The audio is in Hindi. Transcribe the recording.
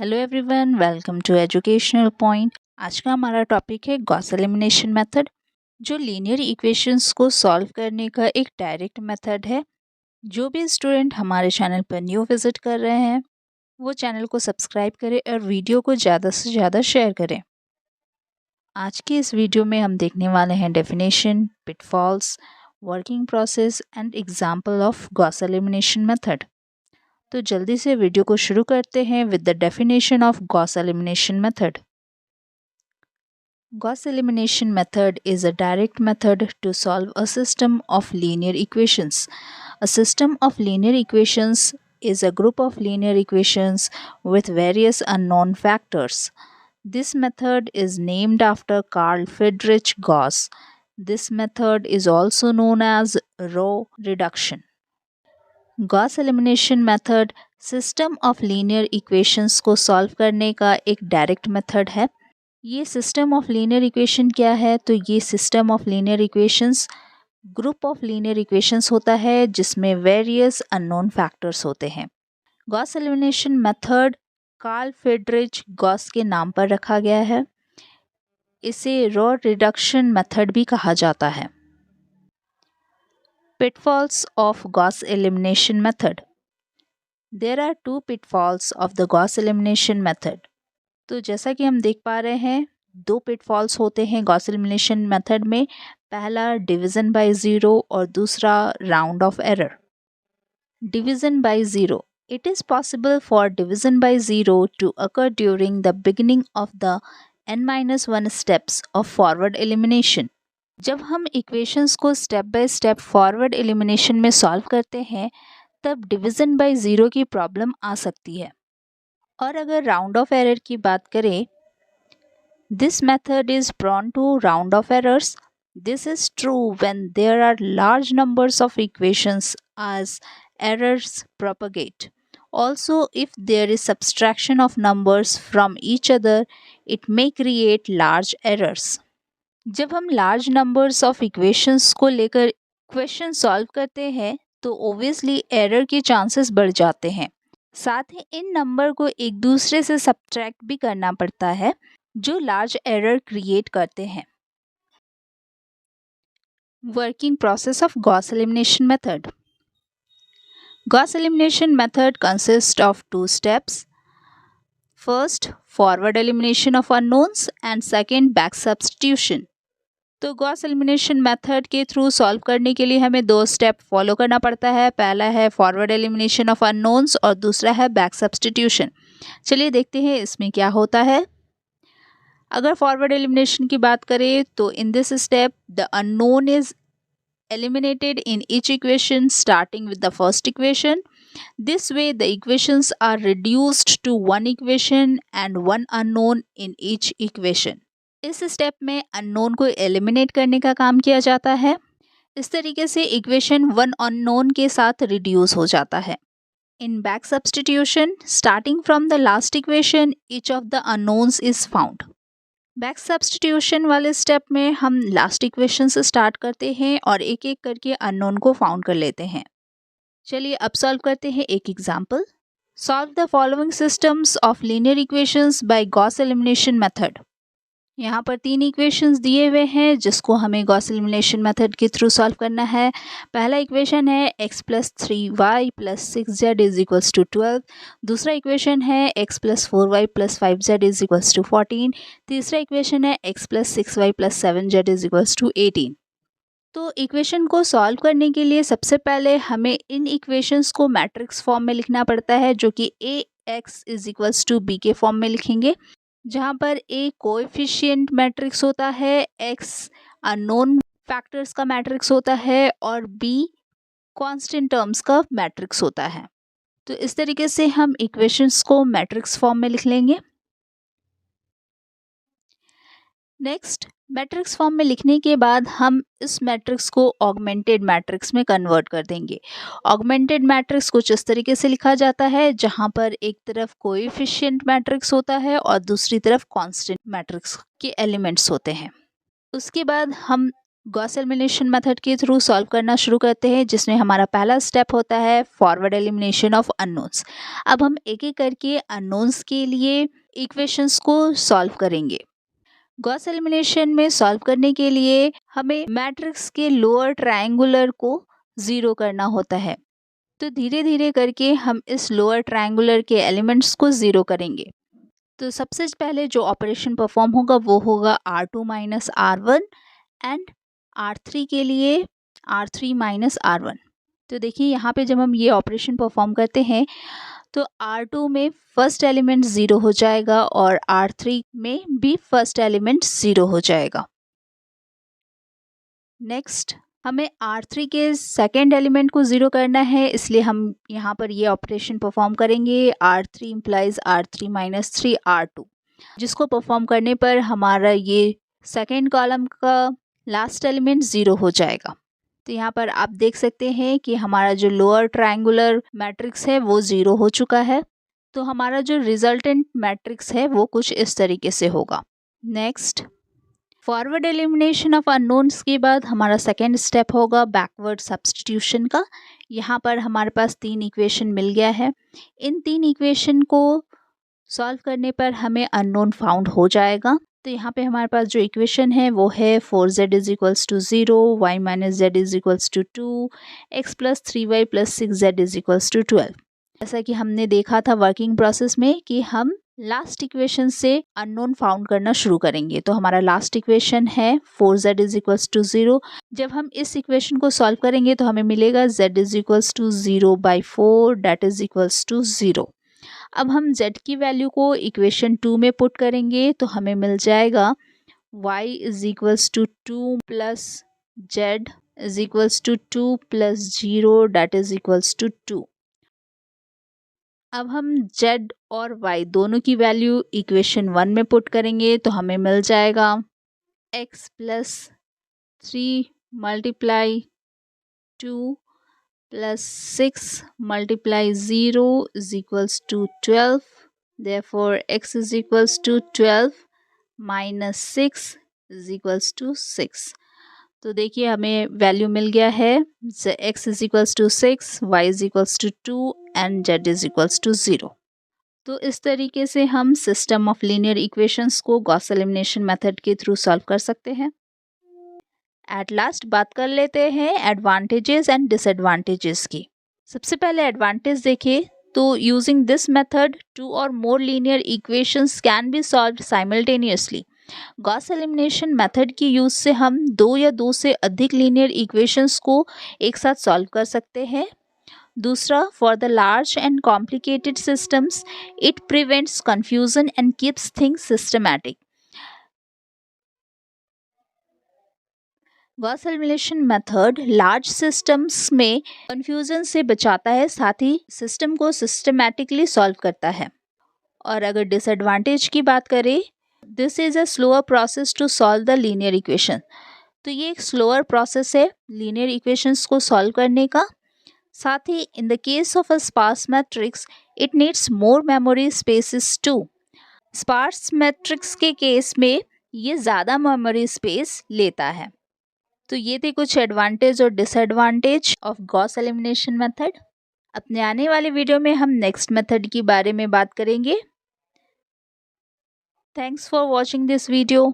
Hello everyone, welcome to educational point. आज का हमारा टॉपिक है गॉस एलिमिनेशन मेथड, जो लीनियर इक्वेशंस को सॉल्व करने का एक डायरेक्ट मेथड है। जो भी स्टूडेंट हमारे चैनल पर न्यू विजिट कर रहे हैं वो चैनल को सब्सक्राइब करें और वीडियो को ज़्यादा से ज़्यादा शेयर करें। आज की इस वीडियो में हम देखने वाले हैं definition, pitfalls, working process and example of Gauss elimination method. तो जल्दी से वीडियो को शुरू करते हैं with the definition of Gauss elimination method. Gauss elimination method is a direct method to solve a system of linear equations. A system of linear equations is a group of linear equations with various unknown factors. This method is named after Carl Friedrich Gauss. This method is also known as row reduction. Gauss elimination method system of linear equations को सॉल्व करने का एक डायरेक्ट मेथड है। ये सिस्टम ऑफ लीनियर इक्वेशन क्या है? तो ये system of linear equations group of linear equations होता है जिसमें वेरियस अननोन फैक्टर्स होते हैं। Gauss elimination method Carl Friedrich Gauss के नाम पर रखा गया है। इसे रो रिडक्शन मेथड भी कहा जाता है। Pitfalls of Gauss elimination method. There are two pitfalls of the Gauss elimination method. तो जैसा कि हम देख पा रहे हैं, दो पिटफॉल्स होते हैं गॉस एलिमिनेशन मेथड में। पहला डिवीजन बाय ज़ीरो और दूसरा round of error. Division by zero. It is possible for division by zero to occur during the beginning of the n-1 steps of forward elimination. जब हम इक्वेशंस को step by step forward elimination में सॉल्व करते हैं तब डिवीज़न बाय ज़ीरो की प्रॉब्लम आ सकती है। और अगर राउंड ऑफ एरर की बात करें, this method is prone to round off errors. This is true when there are large numbers of equations as errors propagate. Also, if there is subtraction of numbers from each other, it may create large errors. जब हम लार्ज नंबर्स ऑफ इक्वेशंस को लेकर इक्वेशन सॉल्व करते हैं तो ओब्वियसली एरर के चांसेस बढ़ जाते हैं। साथ ही इन नंबर को एक दूसरे से सब्ट्रैक्ट भी करना पड़ता है जो लार्ज एरर क्रिएट करते हैं। Working process of Gauss elimination method. Gauss elimination method consist of two steps. First, forward elimination of unknowns and second, back substitution. तो गॉस एलिमिनेशन मेथड के थ्रू सॉल्व करने के लिए हमें दो स्टेप फॉलो करना पड़ता है। पहला है फॉरवर्ड एलिमिनेशन ऑफ अननोन्स और दूसरा है बैक सब्स्टिट्यूशन। चलिए देखते हैं इसमें क्या होता है। अगर फॉरवर्ड एलिमिनेशन की बात करें तो in this step the unknown is eliminated in each equation starting with the first equation. This way the equations are reduced to one equation and one unknown in each equation. इस स्टेप में अननोन को एलिमिनेट करने का काम किया जाता है। इस तरीके से इक्वेशन वन अननोन के साथ रिड्यूस हो जाता है। In back substitution, starting from the last equation each of the unknowns is found. Back substitution वाले स्टेप में हम लास्ट इक्वेशन से स्टार्ट करते हैं और एक एक करके अननोन को फाउंड कर लेते हैं। चलिए अब सॉल्व करते हैं एक example. Solve the following systems of linear equations bye Gauss elimination method. यहाँ पर तीन इक्वेशंस दिए हुए हैं जिसको हमें गॉस एलिमिनेशन मेथड के थ्रू सॉल्व करना है. पहला इक्वेशन है x + 3y + 6z = 12. दूसरा इक्वेशन है x + 4y + 5z = 14. तीसरा इक्वेशन है x + 6y + 7z = 18. तो इक्वेशन को सॉल्व करने के लिए सबसे पहले हमें इन इक्वेशंस को मैट्रिक्स फॉर्म में लिखना पड़ता है, जो कि ax = b के फॉर्म में लिखेंगे, जहाँ पर a कोएफिशिएंट मैट्रिक्स होता है, x अननोन फैक्टर्स का मैट्रिक्स होता है और b कांस्टेंट टर्म्स का मैट्रिक्स होता है. तो इस तरीके से हम इक्वेशंस को मैट्रिक्स फॉर्म में लिख लेंगे. नेक्स्ट, मैट्रिक्स फॉर्म में लिखने के बाद हम इस मैट्रिक्स को ऑगमेंटेड मैट्रिक्स में कन्वर्ट कर देंगे. ऑगमेंटेड मैट्रिक्स कुछ इस तरीके से लिखा जाता है जहां पर एक तरफ कोएफिशिएंट मैट्रिक्स होता है और दूसरी तरफ कांस्टेंट मैट्रिक्स के एलिमेंट्स होते हैं. उसके बाद हम गॉस एलिमिनेशन मेथड के थ्रू सॉल्व करना शुरू करते हैं, जिसमें हमारा पहला स्टेप होता है फॉरवर्ड एलिमिनेशन ऑफ अननोन्स। अब हम एक एक करके अननोन्स के लिए इक्वेशंस को सॉल्व करेंगे। गॉस एलिमिनेशन में सॉल्व करने के लिए हमें मैट्रिक्स के लोअर ट्रायंगुलर को ज़ीरो करना होता है। तो धीरे धीरे करके हम इस लोअर ट्रायंगुलर के एलिमेंट्स को ज़ीरो करेंगे। तो सबसे पहले जो ऑपरेशन परफॉर्म होगा वो होगा R2 minus R1 and R3 के लिए R3 माइनस R1। तो देखिए यहाँ पे जब हम ये ऑपरेशन परफॉर्म करते हैं तो R2 में फर्स्ट एलिमेंट ज़ीरो हो जाएगा और R3 में भी फर्स्ट एलिमेंट ज़ीरो हो जाएगा। नेक्स्ट हमें R3 के सेकेंड एलिमेंट को ज़ीरो करना है, इसलिए हम यहाँ पर ये ऑपरेशन परफॉर्म करेंगे R3 implies R3 minus 3 R2, जिसको परफॉर्म करने पर हमारा ये सेकेंड कॉलम का लास्ट एलिमेंट ज़ीरो हो जाएगा। तो यहाँ पर आप देख सकते हैं कि हमारा जो लोअर ट्रायंगुलर मैट्रिक्स है वो ज़ीरो हो चुका है। तो हमारा जो रिजल्टेंट मैट्रिक्स है वो कुछ इस तरीके से होगा। Next forward elimination of unknowns के बाद हमारा सेकेंड स्टेप होगा बैकवर्ड सब्स्टिट्यूशन का। यहाँ पर हमारे पास 3 इक्वेशन मिल गया है। इन 3 इक्वेशन को सॉल्व करने पर हमें अननोन फाउंड हो जाएगा। तो यहाँ पे हमारे पास जो इक्वेशन है वो है 4z is equals to 0, y minus z is equals to 2, x plus 3y plus 6z is equals to 12। जैसा कि हमने देखा था वर्किंग प्रोसेस में कि हम लास्ट इक्वेशन से अननोन फाउंड करना शुरू करेंगे। तो हमारा लास्ट इक्वेशन है 4z इज इक्वल्स टू 0। जब हम इस इक्वेशन को सॉल्व करेंगे तो हमें मिलेगा z is equals to 0/4 that is equals to 0। अब हम z की वैल्यू को इक्वेशन 2 में पुट करेंगे तो हमें मिल जाएगा y is equals to 2 plus z is equals to 2 plus 0 that is equals to 2। अब हम z और y दोनों की वैल्यू इक्वेशन 1 में पुट करेंगे तो हमें मिल जाएगा x plus 3 multiply 2 plus 6 multiply 0 is equals to 12. Therefore, x is equals to 12 minus 6 is equals to 6. तो देखिए हमें वैल्यू मिल गया है x is equals to 6, y is equals to 2 and z is equals to 0. तो इस तरीके से हम सिस्टम ऑफ लीनियर इक्वेशंस को गॉस एलिमिनेशन मेथड के थ्रू सॉल्व कर सकते हैं। एट लास्ट बात कर लेते हैं एडवांटेजेस एंड डिसएडवांटेजेस की। सबसे पहले एडवांटेज देखिए तो यूजिंग दिस मेथड 2 और more linear equations can be solved simultaneously. Gauss elimination method की यूज से हम 2 या 2 से अधिक लीनियर इक्वेशंस को एक साथ सॉल्व कर सकते हैं। दूसरा, for the large and complicated systems it prevents confusion and keeps things systematic. Gauss elimination method large systems में कंफ्यूजन से बचाता है, साथ ही सिस्टम को सिस्टमैटिकली सॉल्व करता है। और अगर डिसएडवांटेज की बात करें, this is a slower process to solve the linear equation. तो ये एक स्लोअर प्रोसेस है लीनियर इक्वेशंस को सॉल्व करने का। साथ ही in the case of a sparse matrix it needs more memory spaces too. Sparse matrix के केस में ये ज़्यादा मेमोरी स्पेस लेता है। तो ये थे कुछ एडवांटेज और disadvantage of Gauss elimination method. अपने आने वाले वीडियो में हम नेक्स्ट मेथड के बारे में बात करेंगे। Thanks for watching this video.